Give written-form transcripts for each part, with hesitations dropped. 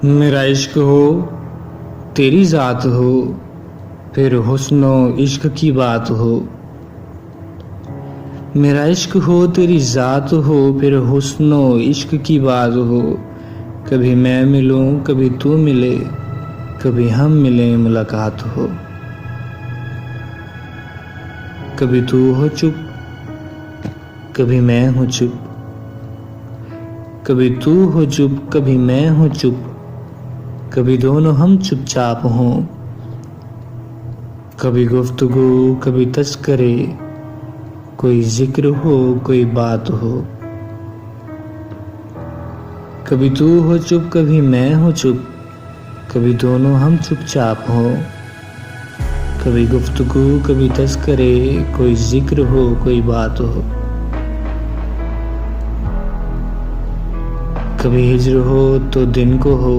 मेरा इश्क हो तेरी ज़ात हो, फिर हुस्नो इश्क की बात हो। मेरा इश्क हो तेरी ज़ात हो, फिर हुस्नो इश्क की बात हो। कभी मैं मिलूं कभी तू मिले, कभी हम मिलें मुलाकात हो। कभी तू हो चुप कभी मैं हूँ चुप, कभी तू हो चुप कभी मैं हूँ चुप, कभी दोनों हम चुपचाप हों। कभी गुफ्तगू कभी तस्करे, कोई जिक्र हो कोई बात हो। कभी तू हो चुप कभी मैं हूँ चुप, कभी दोनों हम चुपचाप हों। कभी गुफ्तगू कभी तस्करे, कोई जिक्र हो कोई बात हो। कभी हिज्र हो तो दिन को हो,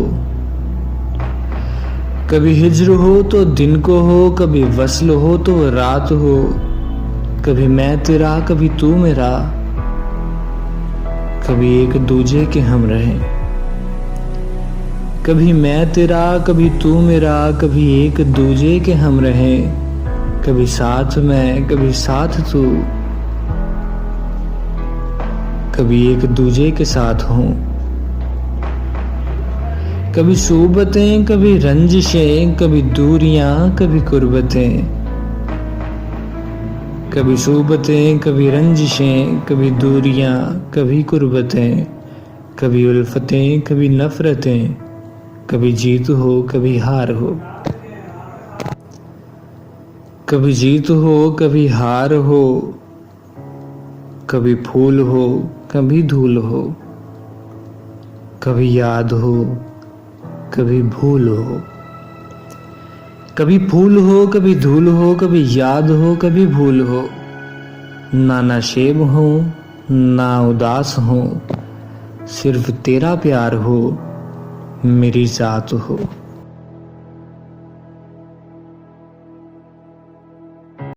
कभी हिज्र हो तो दिन को हो, कभी वस्ल हो तो रात हो। कभी मैं तेरा कभी तू मेरा, कभी एक दूजे के हम रहें। कभी मैं तेरा कभी तू मेरा, कभी एक दूजे के हम रहें। कभी साथ मैं कभी साथ तू, कभी एक दूजे के साथ हों। कभी सोबतें कभी रंजिशें, कभी दूरियां कभी कुर्बतें। कभी सोबतें कभी रंजिशें, कभी दूरियां कभी कुर्बतें। कभी उल्फतें कभी नफरतें, कभी जीत हो कभी हार हो। कभी जीत हो कभी हार हो, कभी फूल हो कभी धूल हो। कभी याद हो कभी भूल हो। कभी फूल हो कभी धूल हो, कभी याद हो कभी भूल हो। ना नशेब हो ना उदास हो, सिर्फ तेरा प्यार हो मेरी ज़ात हो।